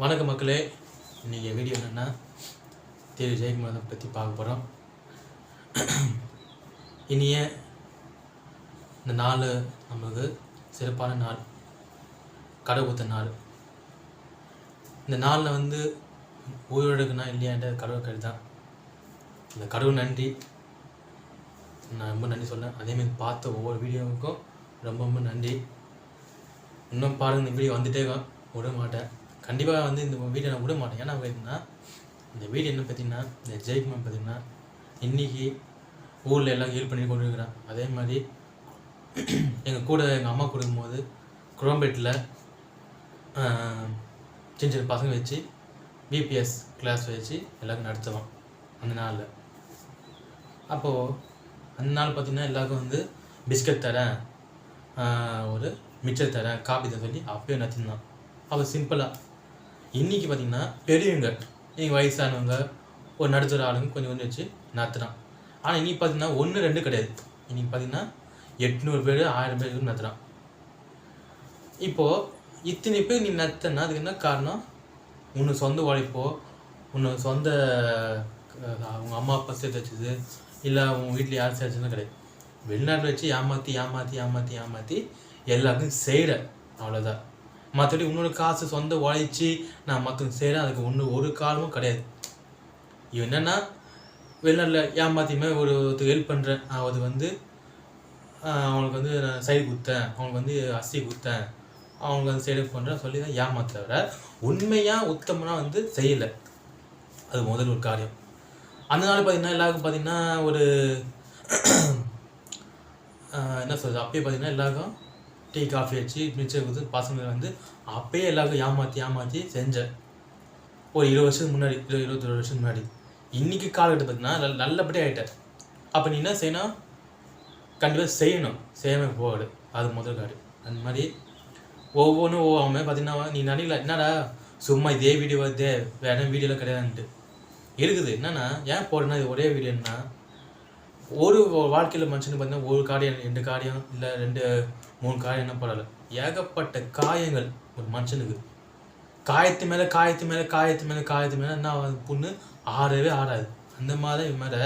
வணக்க மக்களே, இன்றைக்கி வீடியோ என்னென்னா திரு ஜெயக்குமாரை பற்றி பார்க்க போகிறோம். இனிய இந்த நாள் நம்மளுக்கு சிறப்பான நாள், கடவுத்த நாள். இந்த நாளில் உயிரோடு இருக்குன்னா இல்லையான்ற கடவுள் கருது தான். இந்த கடவுள் நன்றி, நான் ரொம்ப நன்றி சொல்கிறேன். அதேமாதிரி பார்த்த ஒவ்வொரு வீடியோவுக்கும் ரொம்ப ரொம்ப நன்றி. இன்னும் பாருங்கள், இந்த வீடியோ வந்துட்டே விட மாட்டேன். கண்டிப்பாக இந்த வீடியோ நான் விட மாட்டேன். ஏன்னா பார்த்தீங்கன்னா இந்த வீடியோ என்ன பார்த்தீங்கன்னா, இந்த ஜெயக்குமார் பார்த்தீங்கன்னா இன்றைக்கி ஊரில் எல்லாம் ஹெல்ப் பண்ணி கொண்டு இருக்கிறேன். அதே மாதிரி எங்கள் கூட எங்கள் அம்மா கொடுக்கும்போது குரோம்பேட்டில் சின்ன சின்ன பசங்க வச்சு பிபிஎஸ் கிளாஸ் வச்சு எல்லாருக்கும் நடத்துவோம் அந்த நாளில். அப்போது அந்த நாள் பார்த்திங்கன்னா எல்லாருக்கும் பிஸ்கட் தரேன், ஒரு மிச்சர் தரேன், காப்பி தான் சொல்லி அப்போயே நடத்திருந்தான். அப்போ சிம்பிளாக. இன்றைக்கி பார்த்திங்கன்னா பெரியவங்க, நீங்கள் வயசானவங்க, ஒரு நடுத்தர ஆளுங்க கொஞ்சம் கொஞ்சம் வச்சு நடத்துகிறான். ஆனால் இன்றைக்கி பார்த்திங்கன்னா 1-2 கிடையாது. இன்றைக்கி பார்த்திங்கன்னா 800 பேர் 1000 பேர் நடத்துகிறான். இப்போது இத்தனை பேர் நீ நடத்தினா அதுக்கு என்ன காரணம்? உன்னை சொந்த உழைப்போ, உன்னை சொந்த அவங்க அம்மா அப்பா சேர்த்து வச்சது, இல்லை உங்கள் வீட்டில் யார் சேர்த்துன்னு கிடையாது. வெளிநாட்டில் வச்சு ஏமாற்றி எல்லாருக்கும் செய்கிற, அவ்வளோதான். மற்றபடி இன்னொரு காசு சொந்த உழைச்சி நான் மற்றவங்க செய்கிறேன், அதுக்கு ஒரு காலமும் கிடையாது. இவன் என்னென்னா வெளிநாட்டில் ஏமாற்றியுமே ஒருத்தர் ஹெல்ப் பண்ணுறேன், அது அவங்களுக்கு நான் சைடு கொடுத்தேன், அவங்களுக்கு அரிசி கொடுத்தேன், அவங்களுக்கு சைடு பண்ணுறேன் சொல்லி தான் ஏமாத்துறவரை உண்மையாக உத்தமனா செய்யலை. அது முதல் ஒரு காரியம். அந்த நாள் பார்த்திங்கன்னா எல்லாருக்கும் பார்த்திங்கன்னா ஒரு என்ன சொல்கிறது, அப்பயே பார்த்திங்கன்னா எல்லாருக்கும் டீ காஃபி வச்சு மிச்சர் கொடுத்து பசங்க அப்பயே எல்லாருக்கும் ஏமாற்றி செஞ்சேன். ஒரு 20 வருஷத்துக்கு முன்னாடி, 21 வருஷத்துக்கு முன்னாடி. இன்றைக்கி காலகட்டம் பார்த்தீங்கன்னா நல்லபடியாக ஆகிட்டேன். அப்போ நீ என்ன செய்யணும்? கண்டிப்பாக செய்யணும், செய்யாமல் போகாது. அது முதல் காடு. அந்த மாதிரி ஒவ்வொன்றும் அவன் பார்த்தீங்கன்னா நீ நினைக்கல என்னடா சும்மா இதே வீடியோ வருதே, வேறு வீடியோலாம் கிடையாதுன்ட்டு இருக்குது. என்னென்னா ஏன் போடுறேன்னா இது ஒரே வீடியோன்னா, ஒரு வாழ்க்கையில் மனுஷனுக்கு பார்த்தீங்கன்னா ஒரு காரியம் 2 காரியம் இல்லை 2-3 காரியம் என்ன போடலை, ஏகப்பட்ட காயங்கள் ஒரு மனுஷனுக்கு. காயத்து மேலே என்ன புண்ணு ஆறவே ஆறாது. அந்த மாதிரி இது மேலே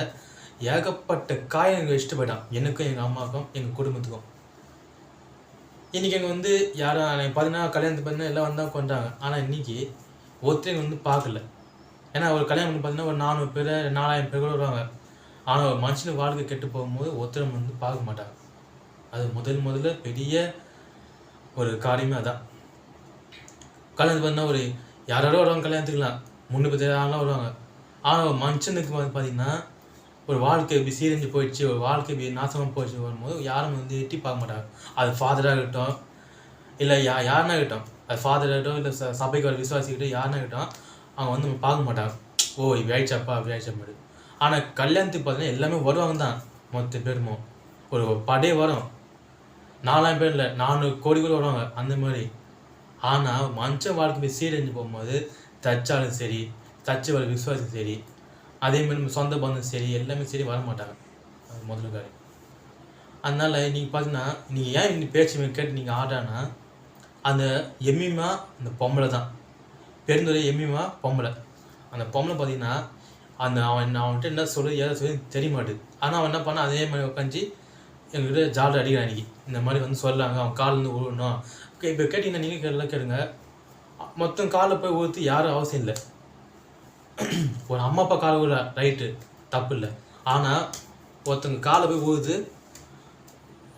ஏகப்பட்ட காயங்கள் வச்சுட்டு போயிட்டான், எனக்கும் எங்கள் அம்மாவுக்கும் எங்கள் குடும்பத்துக்கும். இன்றைக்கி எங்கள் யாரும் பார்த்தீங்கன்னா கல்யாணத்துக்கு பார்த்தீங்கன்னா எல்லாம் வந்தால் கொண்டாங்க. ஆனால் இன்றைக்கி ஒருத்தர் பார்க்கல. ஏன்னா ஒரு கல்யாணம் பார்த்தீங்கன்னா ஒரு 400 பேர் 4000 பேர் கூட வருவாங்க. ஆனால் ஒரு மனுஷனுக்கு வாழ்க்கை கெட்டு போகும்போது ஒருத்தர் பார்க்க மாட்டாங்க. அது முதல்ல பெரிய ஒரு காரியமே அதான். கல்யாணத்துக்கு பார்த்தீங்கன்னா ஒரு யாரோட வருவாங்க, கல்யாணத்துக்குலாம் 3-10 ஆள்லாம் வருவாங்க. ஆனால் ஒரு மனுஷனுக்கு பார்த்திங்கன்னா ஒரு வாழ்க்கை இப்படி சீரழிஞ்சு போயிடுச்சு, ஒரு வாழ்க்கை இப்படி நாசமாக போயிடுச்சு வரும்போது யாரும் எட்டி பார்க்க மாட்டாங்க. அது ஃபாதராக இருக்கட்டும், இல்லை யாருன்னா இருக்கட்டும், அது ஃபாதராக இருக்கட்டும், இல்லை சபைக்கு வர விசுவாசிக்கிட்டோம், யாருன்னா இருக்கட்டும், அவங்க பார்க்க மாட்டாங்க. ஓ இப்படி ஆயிடுச்சாப்பா அப்படி ஆயிடுச்சா. ஆனால் கல்யாணத்துக்கு பார்த்தீங்கன்னா எல்லாமே வருவாங்க தான், மொத்த பேருமோ ஒரு படே வரும். 4000 பேர் இல்லை 400 கோடி கூட வருவாங்க அந்த மாதிரி. ஆனால் மனுஷன் வாழ்க்கை போய் சீரழிஞ்சு போகும்போது தச்சாலும் சரி, தச்சு வர விசுவாசம் சரி, அதேமாதிரி நம்ம சொந்த பந்தம் சரி, எல்லாமே சரி வரமாட்டாங்க. அது முதல்ல காரியம். அதனால் நீங்கள் பார்த்தீங்கன்னா நீங்கள் ஏன் இந்த பேச்சு கேட்டு நீங்கள் ஆடுறான்னா, அந்த எம்மிமா அந்த பொம்பளை தான், பெருந்துறை எம்மிமா பொம்பளை. அந்த பொம்பளை பார்த்தீங்கன்னா அவன்கிட்ட என்ன சொல்லு ஏதோ சொல்லி தெரிய மாட்டுது. ஆனால் அவன் என்ன பண்ணால் அதே மாதிரி உட்காந்து எங்ககிட்ட ஜாலியாக அடிக்கிறான். அன்றைக்கி இந்த மாதிரி சொல்லாங்க, அவன் காலில் விழணும். இப்போ கேட்டிங்கன்னா நீங்கள் எல்லாம் கேளுங்க, மொத்தம் காலில் போய் ஊற்றி யாரும் அவசியம் இல்லை. ஒரு அம்மா அப்பா காலை விழ ரைட்டு, தப்பு இல்லை. ஆனால் ஒருத்தங்க காலை போய் ஊது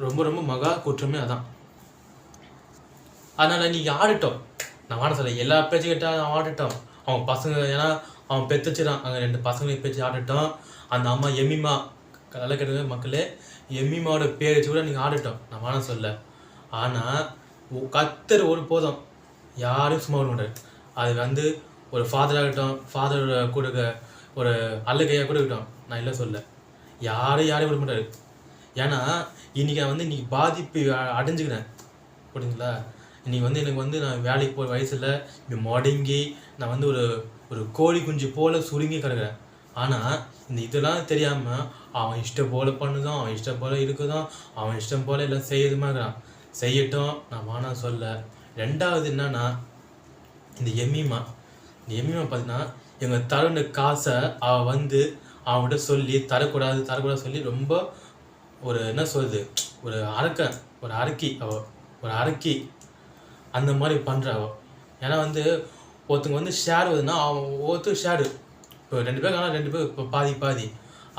ரொம்ப ரொம்ப மகா குற்றமே அதான். அதனால் நீங்கள் ஆடிட்டோம், நான் வாட சொல்ல எல்லா பேச்சு கேட்டால் அவன் ஆடிட்டோம். அவன் பசங்க, ஏன்னா அவன் பெற்றுச்சிடான், அங்கே 2 பசங்களையும் பேச்சு ஆடிட்டோம். அந்த அம்மா எம்மிமா, நல்லா கேட்டுங்க மக்களே, எம்மிமாவோட பேர் வச்சு கூட நீங்கள் ஆடிட்டோம், நான் வாட சொல்ல. ஆனால் கத்தர் ஒரு போதும் யாரும் சும்மா விட மாட்டார். அது ஒரு ஃபாதராக இருக்கட்டும், ஃபாதரோட கூட ஒரு அல்லக்கையாக கூட இருக்கட்டும், நான் இல்லை சொல்ல, யாரையும் விட மாட்டார். ஏன்னா இன்றைக்கி நான் இன்றைக்கி பாதிப்பு அடைஞ்சுக்கிறேன், புரியுதுங்களா? இன்றைக்கி எனக்கு நான் வேலைக்கு போகிற வயசில் இப்படி முடங்கி நான் ஒரு கோழி குஞ்சு போல் சுருங்கி கிடக்கிறேன். ஆனால் இதெல்லாம் தெரியாமல் அவன் இஷ்டம் போல் பண்ணுதான், அவன் இஷ்டம் போல் இருக்குதான், அவன் இஷ்டம் போல் எல்லாம் செய்யறதுமா இருக்கிறான். செய்யட்டும், நான் வானா சொல்ல. 2வது என்னன்னா, இந்த எம்மிமா இந்த எம்மிமா பார்த்தீங்கன்னா எங்கள் தருண காசை அவள் வந்து அவன்கிட்ட சொல்லி தரக்கூடாது சொல்லி ரொம்ப ஒரு என்ன சொல்கிறது ஒரு அரக்கி அந்த மாதிரி பண்ணுறா அவள். ஏன்னா வந்து ஒருத்தங்க வந்து ஷேர் வருதுன்னா அவன் ஒருத்தர் ஷேரு இப்போ 2 பேர் ஆனால் 2 பேர் இப்போ பாதி.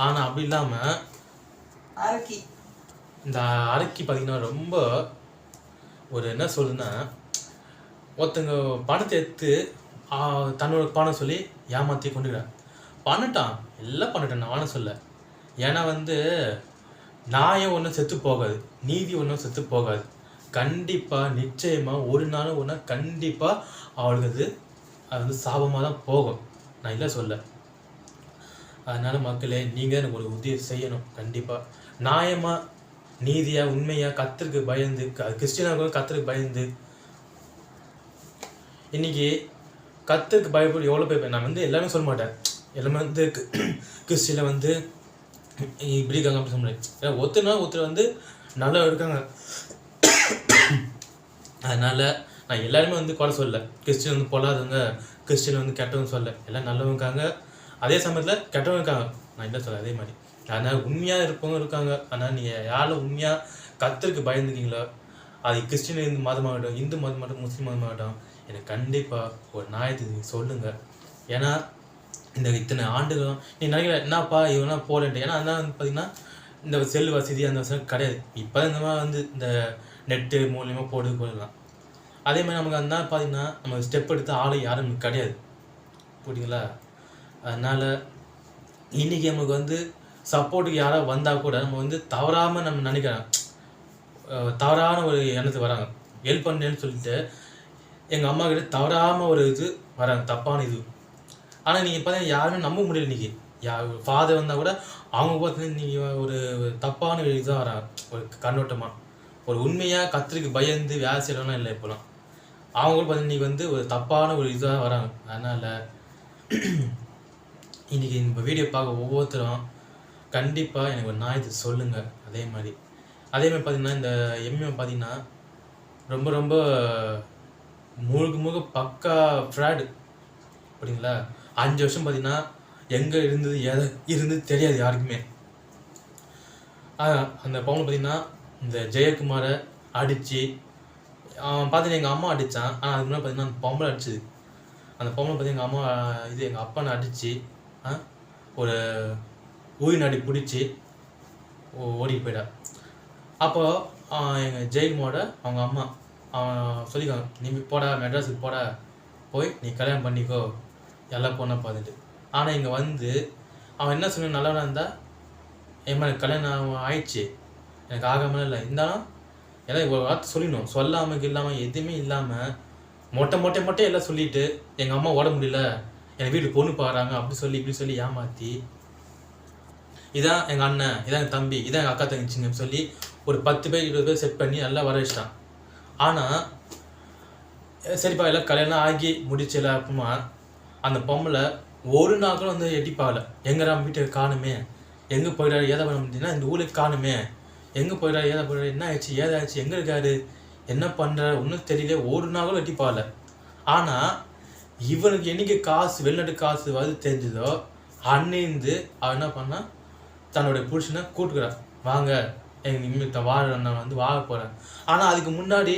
ஆனால் அப்படி இல்லாமல் இந்த அரக்கி பார்த்தீங்கன்னா ரொம்ப ஒரு என்ன சொல்லுதுன்னா ஒருத்தங்க பணத்தை எடுத்து தன்னோட பணம் சொல்லி ஏமாற்றி கொண்டுக்கிறான். எல்லாம் பண்ணிட்டான் நான் சொல்ல. ஏன்னா வந்து நியாயம் ஒன்றும் செத்து போகாது, நீதி ஒன்றும் செத்து போகாது. கண்டிப்பாக நிச்சயமாக ஒரு நாள் ஒன்றா கண்டிப்பாக அவளுக்கு அது வந்து சாபமாக தான் போகும். நான் இல்லை சொல்ல. அதனால் மக்களே நீங்கள் எனக்கு ஒரு உதவி செய்யணும். கண்டிப்பாக நியாயமாக நீதியாக உண்மையாக கர்த்தருக்கு பயந்து கிறிஸ்டியனாக கர்த்தருக்கு பயந்து இன்றைக்கி கர்த்தருக்கு பயப்பட எவ்வளோ பேர். நான் வந்து எல்லாமே சொல்ல மாட்டேன். எல்லாமே வந்து கிறிஸ்டியில் வந்து இப்படி இருக்காங்க அப்படி சொல்ல முடியாது. ஏன்னா ஒருத்தர் வந்து நல்லா இருக்காங்க. அதனால் நான் எல்லாருமே வந்து குறை சொல்லலை. கிறிஸ்டின் வந்து பொல்லாதவங்க, கிறிஸ்டின் வந்து கெட்டவங்க சொல்ல. எல்லாம் நல்லவங்க இருக்காங்க, அதே சமயத்தில் கெட்டவங்க இருக்காங்க. நான் என்ன சொல்ல அதே மாதிரி. அதனால் உண்மையாக இருப்பவங்க இருக்காங்க. ஆனால் நீங்கள் யாரும் உண்மையாக கர்த்தருக்கு பயந்துக்கிங்களோ, அது கிறிஸ்டின் இந்து மதமாகட்டும், இந்து மதமாகட்டும், முஸ்லீம் மதமாகட்டும், எனக்கு கண்டிப்பாக ஒரு நியாயத்தை நீங்கள் சொல்லுங்கள். ஏன்னா இந்த இத்தனை ஆண்டுகளும் நீ நினைக்கிற என்னப்பா இவனா போகலன்ட்டு. ஏன்னா அதனால் வந்து பார்த்திங்கன்னா இந்த செல் வசதி அந்த வசதி கிடையாது. இப்போ இந்த மாதிரி வந்து இந்த நெட்டு மூலியமாக போடலாம். அதே மாதிரி நமக்கு அந்த பார்த்திங்கன்னா நம்ம ஸ்டெப் எடுத்து ஆளை யாரும் கிடையாது. புரியுங்களா? அதனால் இன்றைக்கி நமக்கு வந்து சப்போர்ட்டுக்கு யாராவது வந்தால் கூட நம்ம வந்து தவறாமல் நம்ம நினைக்கிறோம். தவறான ஒரு எண்ணத்துக்கு வராங்க. ஹெல்ப் பண்ணேன்னு சொல்லிட்டு எங்கள் அம்மா கிட்ட தவறாமல் ஒரு இது வராங்க, தப்பான இது. ஆனால் நீங்கள் பார்த்தீங்கன்னா யாருமே நம்ப முடியல. இன்றைக்கி ஃபாதர் வந்தால் கூட அவங்க பார்த்தீங்கன்னா நீங்கள் ஒரு தப்பான ஒரு இதாக வராங்க, ஒரு கண்ணோட்டமாக. ஒரு உண்மையாக கர்த்தருக்கு பயந்து வேலை செய்யறவங்களாம் இல்லை இப்போலாம். அவங்களும் பார்த்தீங்கன்னா இன்றைக்கி வந்து ஒரு தப்பான ஒரு இதாக வராங்க. அதனால் இன்றைக்கி இந்த வீடியோ பார்க்க ஒவ்வொருத்தரும் கண்டிப்பாக எனக்கு ஒரு நியாயத்தை சொல்லுங்கள். அதே மாதிரி பார்த்திங்கன்னா இந்த எம்ஏ பார்த்திங்கன்னா ரொம்ப ரொம்ப முழுக்க பக்கா ஃப்ராடு. அப்படிங்களா? 5 வருஷம் பார்த்திங்கன்னா எங்கே இருந்தது எதை இருந்தது தெரியாது யாருக்குமே. அந்த பொண்ணு பார்த்திங்கன்னா இந்த ஜெயக்குமாரை அடித்து பார்த்தீங்கன்னா எங்கள் அம்மா அடித்தான். ஆனால் அதுக்கு முன்னாடி பார்த்திங்கன்னா அந்த பொம்பளை அடிச்சுது. அந்த பொம்பளை பார்த்திங்கன்னா எங்கள் அம்மா எங்கள் அப்பானை அடித்து ஒரு உயிர் நாடி பிடிச்சி ஓடிட்டு போயிட்டா. அப்போது எங்கள் ஜெயக்குமாரோட அவங்க அம்மா சொல்லிக்காங்க, நீ போடா மெட்ராஸுக்கு போடா, போய் நீ கல்யாணம் பண்ணிக்கோ எல்லாம் பொண்ணை பார்த்துட்டு. ஆனால் இங்கே வந்து அவன் என்ன சொன்ன நல்லவனாக இருந்தால் என் மேலே கல்யாணம் ஆயிடுச்சு, எனக்கு ஆகாமல் இல்லை இருந்தாலும் எல்லாம் ஒரு வார்த்தை சொல்லிடணும். சொல்லாமல் இல்லாமல் எதுவுமே இல்லாமல் மொட்டை எல்லாம் சொல்லிவிட்டு எங்கள் அம்மா ஓட முடியல, என் வீட்டுக்கு பொண்ணு பாடுறாங்க அப்படி இப்படி சொல்லி ஏமாற்றி இதான் எங்கள் அண்ணன், இதான் எங்கள் தம்பி, இதான் எங்கள் அக்கா தங்கச்சிங்கன்னு சொல்லி ஒரு 10 பேர் 20 பேர் செட் பண்ணி நல்லா வர வச்சிட்டான். ஆனால் சரிப்பா எல்லாம் கல்யாணம் ஆகி முடிச்சல அப்புறமா அந்த பொம்பளை ஒரு நாள் கூட வந்து எட்டிப்பாகலை. எங்கடா வீட்டுக்கு காணுமே, எங்கே போயிடாரு ஏதா பண்ண முடியுதுன்னா இந்த ஊருக்கு காணுமே, எங்கே போயிடாரு ஏதா போயிடாரு, என்ன ஆயிடுச்சு ஏதாச்சு, எங்கே இருக்காரு, என்ன பண்ணுறாரு ஒன்றும் தெரியல, ஒரு நாள் கூட எட்டிப்பாகலை. ஆனால் இவனுக்கு என்றைக்கு காசு வெளிநாட்டு காசு வந்து தெரிஞ்சதோ அன்னைந்து அவன் என்ன பண்ணால் தன்னுடைய புருஷனை கூட்டுக்கிறான், வாங்க எங்கள் நிமித்தம் நான் வந்து வாழ போகிறேன். ஆனால் அதுக்கு முன்னாடி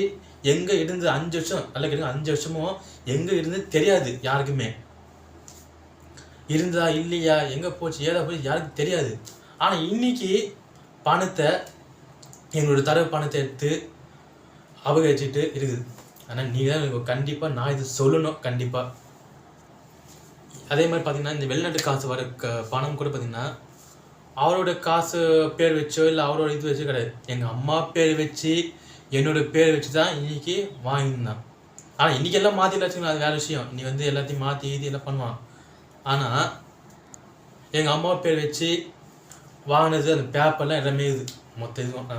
எங்கே இருந்து 5 வருஷம் நல்லா கேட்டுங்க, 5 வருஷமும் எங்கே இருந்து தெரியாது யாருக்குமே. இருந்தா இல்லையா எங்கே போச்சு ஏதா போச்சு யாருக்கும் தெரியாது. ஆனால் இன்னைக்கு பணத்தை எங்களோட தரவு பணத்தை எடுத்து அபகரிச்சுட்டு இருக்குது. ஆனால் நீங்கள் தான் கண்டிப்பாக நான் இது சொல்லணும் கண்டிப்பாக. அதே மாதிரி பார்த்திங்கன்னா இந்த வெளிநாட்டு காசு வர பணம் கூட பார்த்திங்கன்னா அவரோட காசு பேர் வச்சோ இல்லை அவரோட இது வச்சோ கிடையாது, எங்கள் அம்மா பேர் வச்சு என்னோடய பேர் வச்சு தான் இன்றைக்கி வாங்கியிருந்தான். ஆனால் இன்றைக்கி எல்லாம் மாற்றிடலாச்சுங்க, அது வேறு விஷயம். நீ வந்து எல்லாத்தையும் மாற்றி இது எல்லாம் பண்ணுவான். ஆனால் எங்கள் அம்மா பேர் வச்சு வாங்கினது அந்த பேப்பர்லாம் எல்லாமே இது மொத்த இதுவும்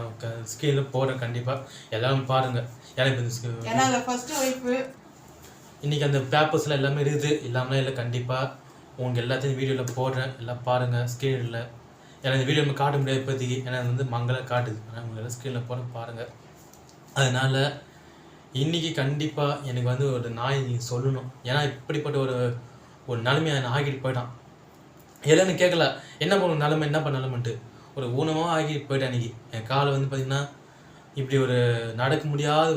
ஸ்க்ரீனில் போடுறேன். கண்டிப்பாக எல்லாரும் பாருங்கள். ஏன்னா இப்போ இன்றைக்கி அந்த பேப்பர்ஸ்லாம் எல்லாமே இருக்குது, இல்லாமலாம் இல்லை. கண்டிப்பாக உங்களுக்கு எல்லாத்தையும் வீடியோவில் போடுறேன், எல்லாம் பாருங்கள் ஸ்க்ரீனில். ஏன்னா இந்த வீடியோ நம்ம காட்ட முடியாது இப்போதைக்கு, ஏன்னா அது வந்து மங்கள காட்டுது. ஆனால் உங்களுக்கு எல்லாம் ஸ்க்ரீனில் போட பாருங்கள். அதனால் இன்றைக்கி கண்டிப்பாக எனக்கு வந்து ஒரு நாய் நீங்கள் சொல்லணும். ஏன்னா இப்படிப்பட்ட ஒரு நிலைமையை நான் ஆகிட்டு போயிட்டான். எல்லாரும் கேட்கல என்ன பண்ணும் நிலைமை, என்ன பண்ண நிலைமைன்ட்டு. ஒரு ஊனமாக ஆகிட்டு போயிட்டேன் அன்றைக்கி. என் காலை வந்து பார்த்திங்கன்னா இப்படி ஒரு நடக்க முடியாத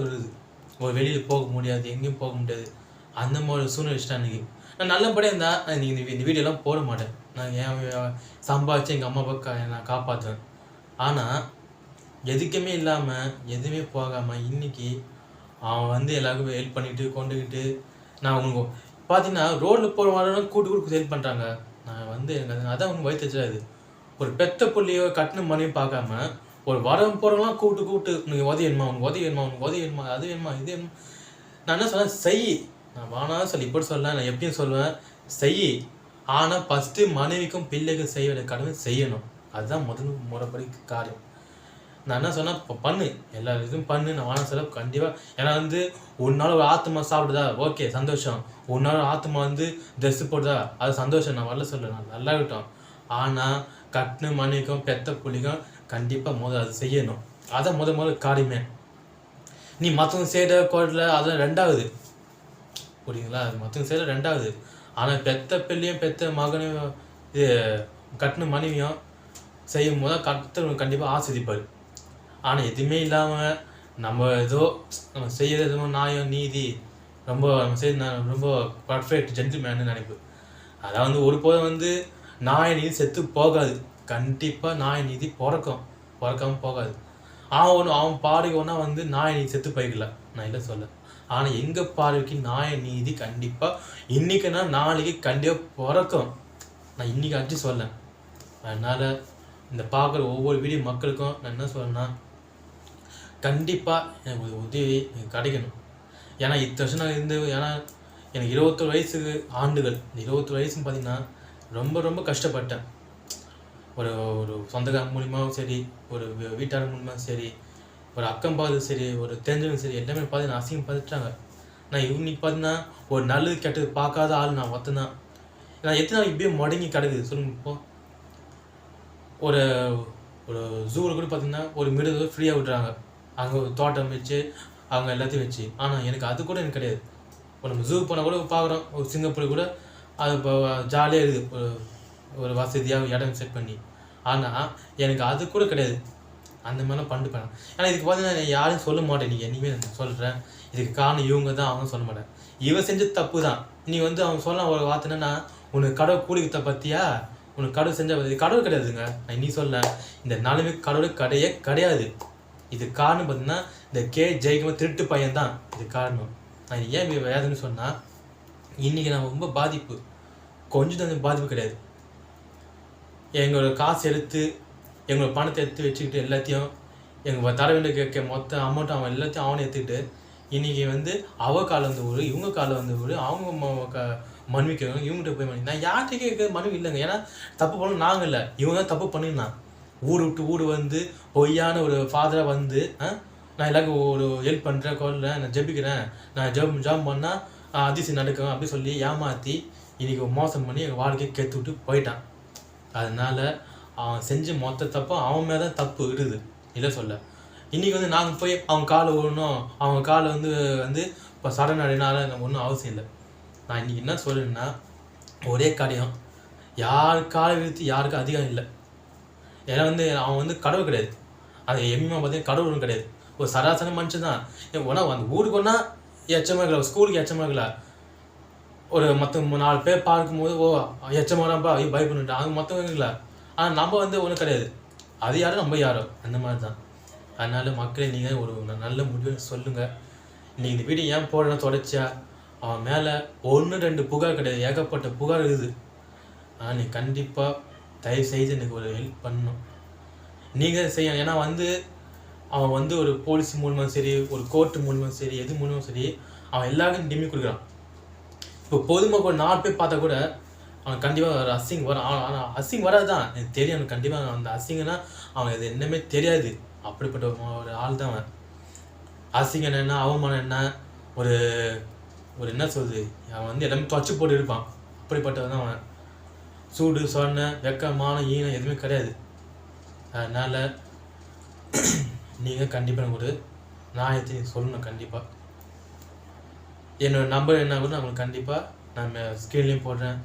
ஒரு வெளியில் போக முடியாது, எங்கேயும் போக முடியாது. அந்த மாதிரி சூழ்நிலை வச்சுட்டேன் அன்றைக்கி. நான் நல்லபடியாக இருந்தால் நீங்கள் இந்த வீடியோலாம் போட மாட்டேன். நான் என் சம்பாதிச்சு எங்கள் அம்மா அப்பா நான் காப்பாற்றுவேன். ஆனால் எதுக்குமே இல்லாமல் எதுவுமே போகாமல் இன்றைக்கி அவன் வந்து எல்லாருக்கும் ஹெல்ப் பண்ணிவிட்டு கொண்டுக்கிட்டு நான் உங்களுக்கு பார்த்தீங்கன்னா ரோட்டில் போகிற வரலாம் கூட்டு ஹெல்ப் பண்ணுறாங்க. நான் வந்து எனக்கு அதான் உங்களுக்கு வயிற்று வச்சாது. ஒரு பெத்த புள்ளியோ கட்டின மனையும் பார்க்காம ஒரு வரம் போகிறவங்களாம் கூப்பிட்டு உனக்கு உதவி வேணுமா, உனக்கு உதவி வேணுமா, உனக்கு உதவி வேணுமா, அது வேணுமா, இது வேணுமா. நான் என்ன சொன்னேன், செய். நான் வானாலும் சொல்லி இப்படி சொல்ல, நான் எப்படியும் சொல்லுவேன், செய். ஆனால் ஃபஸ்ட்டு மனைவிக்கும் பிள்ளைக்கும் செய்ய வேண்டிய கடமை செய்யணும். அதுதான் முதல் முறைப்படி காரியம். நான் என்ன சொன்னேன், இப்போ பண்ணு, எல்லா இதுவும் பண்ணு. நான் வான செலவு கண்டிப்பாக. ஏன்னா வந்து ஒரு நாள் ஒரு ஆத்மா சாப்பிடுதா, ஓகே சந்தோஷம். ஒரு நாள் ஆத்மா வந்து ட்ரெஸ்ஸு போடுதா, அது சந்தோஷம். நான் வரல சொல்ல, நான் நல்லா இருக்கட்டும். ஆனால் கட்டின மனைவிக்கும் பெத்த புள்ளிக்கும் கண்டிப்பாக அது செய்யணும். அதான் முதல் காரியமே. நீ மற்றவங்க செய்கிற கோட்டில் அதெல்லாம் ரெண்டாவது, புரியுங்களா? அது மற்றவங்க செய்கிற ரெண்டாவது. ஆனால் பெத்த பிள்ளையும் பெத்த மகனையும் இது கட்டின மனைவியும் செய்யும் போது கர்த்தர் கண்டிப்பாக ஆஸ்வதிப்பார். ஆனால் எதுவுமே இல்லாமல் நம்ம ஏதோ நம்ம செய்கிறது எதுவும் நியாயம் நீதி ரொம்ப நம்ம செய்ய ரொம்ப பர்ஃபெக்ட் ஜென்டில்மேன்னு நினைப்பு. அதான் வந்து ஒருபோதும் வந்து நாய நீதி செத்து போகாது. கண்டிப்பாக நாய நீதி பிறக்காமல் போகாது. அவன் பார்வைக்கு ஒன்றா வந்து நாய நீதி செத்து போய்க்கல, நான் இல்லை சொல்ல. ஆனால் எங்கள் பார்வைக்கு நாய நீதி கண்டிப்பாக இன்றைக்குன்னா நாளைக்கு கண்டிப்பாக பிறக்கும். நான் இன்றைக்கி அடிச்சு சொல்லேன். அதனால் இந்த பார்க்குற ஒவ்வொரு வீடியோ மக்களுக்கும் நான் என்ன சொல்கிறேன்னா, கண்டிப்பாக எனக்கு ஒரு உதவி எனக்கு கிடைக்கணும். ஏன்னா இத்தனை வருஷம் நான் ஏன்னா எனக்கு 21 வயசுக்கு ஆண்டுகள். இந்த 21 வயசுன்னு பார்த்திங்கன்னா ரொம்ப ரொம்ப கஷ்டப்பட்டேன். ஒரு சொந்தக்காரங்க மூலியமாகவும் சரி, ஒரு வீட்டாளர் மூலியமாக சரி, ஒரு அக்கம் பார்த்து சரி, ஒரு தெரிஞ்சவங்க சரி, எல்லாமே பார்த்து நான் அசிங்கம் பார்த்துட்டாங்க. நான் இன்னைக்கு பார்த்தீங்கன்னா ஒரு நல்லது கெட்டது பார்க்காத ஆள் நான் ஒருத்தன். நான் எத்தனை நாள் இப்படியே முடங்கி கிடக்குது சொல்லுங்க. இப்போ ஒரு ஜூவில் கூட பார்த்திங்கன்னா ஒரு மிருகம் ஃப்ரீயாக விட்டுறாங்க. அங்கே ஒரு தோட்டம் வச்சு அவங்க எல்லாத்தையும் வச்சு. ஆனால் எனக்கு அது கூட எனக்கு கிடையாது. இப்போ நம்ம ஜூ போனால் கூட பார்க்குறோம், ஒரு சிங்கப்பூர் கூட அது இப்போ ஜாலியாக இருக்குது, ஒரு வசதியாக இடம் செட் பண்ணி. ஆனால் எனக்கு அது கூட கிடையாது. அந்த மாதிரிலாம் பண்ணிட்டு போனேன். ஏன்னா இதுக்கு பார்த்தீங்கன்னா நான் யாரும் சொல்ல மாட்டேன். நீங்கள் இனிமேல் சொல்கிறேன், இதுக்கு காரணம் இவங்க தான், அவங்க சொல்ல மாட்டேன். இவன் செஞ்ச தப்பு தான். நீ வந்து அவன் சொல்ல ஒரு வார்த்தைன்னா, உனக்கு கடவுள் கூலிக்கத்தை பற்றியா, உனக்கு கடவுள் செஞ்ச கடவுள் கிடையாதுங்க. நான் இன்னி சொல்ல, இந்த நாளுமே கடவுள் கிடையாது. இது காரணம் பார்த்தீங்கன்னா இந்த ஜெயிக்கும் திருட்டு பையன் தான் இது காரணம். நான் இது ஏன் வேதனை சொன்னால், இன்றைக்கி நான் ரொம்ப பாதிப்பு, கொஞ்சம் தான் பாதிப்பு கிடையாது. எங்களோட காசு எடுத்து எங்களோட பணத்தை எடுத்து வச்சுக்கிட்டு எல்லாத்தையும் எங்கள் தர வேண்டிய மொத்த அமௌண்ட்டு அவன் எல்லாத்தையும் அவனை எடுத்துக்கிட்டு இன்றைக்கி வந்து அவ காலில் வந்து விடு, இவங்க காலில் வந்து விடு, அவங்க மனுவி கேட்கணும், இவங்ககிட்ட போய் மனுவி. நான் யார்கிட்ட கேட்க மனுவி இல்லைங்க. ஏன்னா தப்பு பண்ணணும் நாங்கள் இல்லை, இவங்க தான் தப்பு பண்ணிருந்தான். ஊர் விட்டு ஊர் வந்து பொய்யான ஒரு ஃபாதராக வந்து நான் எல்லாருக்கும் ஒரு ஹெல்ப் பண்ணுறேன், கோலில் நான் ஜெபிக்கிறேன், நான் ஜாப் பண்ணால் அதிசயம் நடக்கும் அப்படி சொல்லி ஏமாற்றி இன்றைக்கி மோசம் பண்ணி எங்கள் வாழ்க்கையை கெத்து விட்டு போயிட்டான். அதனால் அவன் செஞ்ச மொத்த தப்பும் அவன் மேலே தான் தப்பு இருக்குது, இல்லை சொல்ல. இன்றைக்கி வந்து நாங்கள் போய் அவங்க காலை விடணும், அவங்க காலை வந்து இப்போ சரணடைனால ஒன்றும் அவசியம் இல்லை. நான் இன்றைக்கி என்ன சொல்லுன்னா, ஒரே காரியம், யார் காலை விழுத்து யாருக்கும் அதிகம் இல்லை. ஏன்னா வந்து அவன் வந்து கடவுள் கிடையாது. அது எம்மா பார்த்தீங்கன்னா கடவுளும் கிடையாது, ஒரு சராசரி மனுஷன் தான். ஒன்றா அந்த ஊருக்கு ஒன்றா எச்சமாக இருக்கல, ஸ்கூலுக்கு எச்சமாக இருக்கல, ஒரு மற்ற 4 பேர் பார்க்கும்போது எச்சமாகறான்ப்பா ஐயோ பயப்படணுட்டா, அது மற்றவங்க இல்லை. ஆனால் நம்ம வந்து ஒன்றும் கிடையாது, அது யாரும் நம்ம யாரோ அந்த மாதிரி தான். அதனால் மக்களே நீங்கள் ஒரு நல்ல முடிவு சொல்லுங்கள். இன்றைக்கி இந்த வீடியோ ஏன் போடணும் தொடர்ச்சியா, அவன் மேலே 1-2 புகார் கிடையாது, ஏகப்பட்ட புகார் இருக்குது. ஆனால் நீ கண்டிப்பாக தயவு செய்து எனக்கு ஒரு ஹெல்ப் பண்ணணும், நீங்கள் செய்யணும். ஏன்னா வந்து அவன் வந்து ஒரு போலீஸ் மூலமாக சரி, ஒரு கோர்ட்டு மூலமாக சரி, எது மூலமாக சரி, அவன் எல்லாருக்கும் டிம்மி கொடுக்குறான். இப்போ பொதுமக்கள் 4 பேர் பார்த்தா கூட அவன் கண்டிப்பாக ஒரு அசிங் வரும். ஆனால் அசிங் வராது தான் எனக்கு தெரியும். அவனுக்கு கண்டிப்பாக அந்த அசிங்கன்னா அவனுக்கு அது என்னமே தெரியாது. அப்படிப்பட்ட ஒரு ஆள் தான் அவன். அசிங்கம் என்ன, அவமானம் என்ன, ஒரு என்ன சொல்லுது, அவன் வந்து எல்லாமே தொச்சு போட்டு இருப்பான். அப்படிப்பட்டவன் தான் அவன். சூடு சொன்ன வெக்கமான ஈனம் எதுவுமே கிடையாது. அதனால் நீங்கள் கண்டிப்பாக ஒரு நியாயத்தை சொல்லணும் கண்டிப்பாக. என்னோட நம்பர் என்ன ஆகும்னு அவங்களுக்கு கண்டிப்பாக நான் ஸ்க்ரீன்லேயும் போடுறேன்.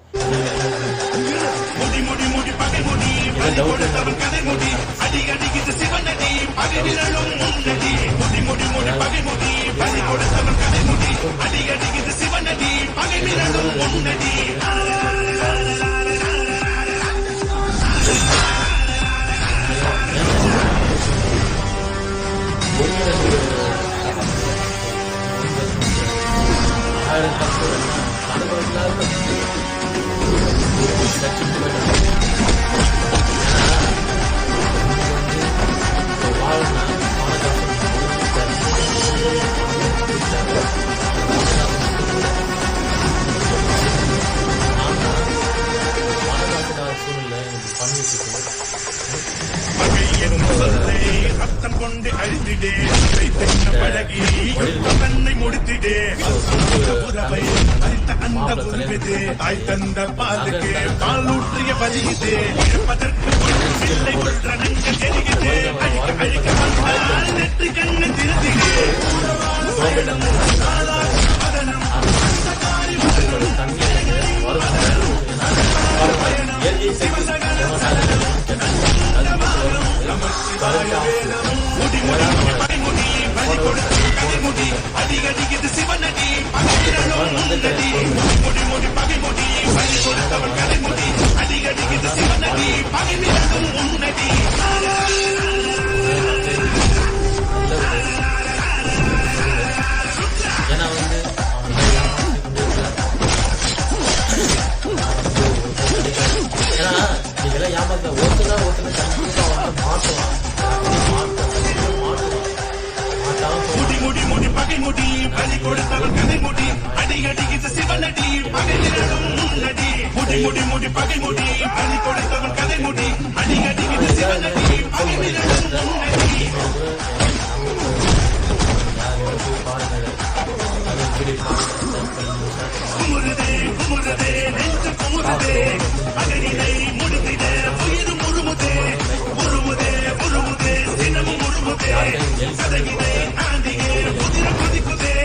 ரத்தம் கொண்டு அழிந்திடே பழகி தன்னை முடித்திடே உறவை அழித்த அந்த உருவதே தாய் தந்த பாலுக்கு பாலூற்றிய வலியுதே இழப்பதற்கு பிள்ளை கொன்ற நெஞ்ச தெரியுதே அழிக்க வந்தால் நெற்றி கண்ணு திருத்திடே முடி பகை முடி பலி கொடுத்தவன் கதை முடி அடிக்கடி சிவனடி பகை குமுறுதே குமுறுதே நெஞ்சு குமுறுதே பகையினை முடித்திட உயிர் முழுமுதே முழுமுதே முழுமுதே சினமும் முழுமுதே கதையினை ஆண்டிகே குதிர குதிக்குதே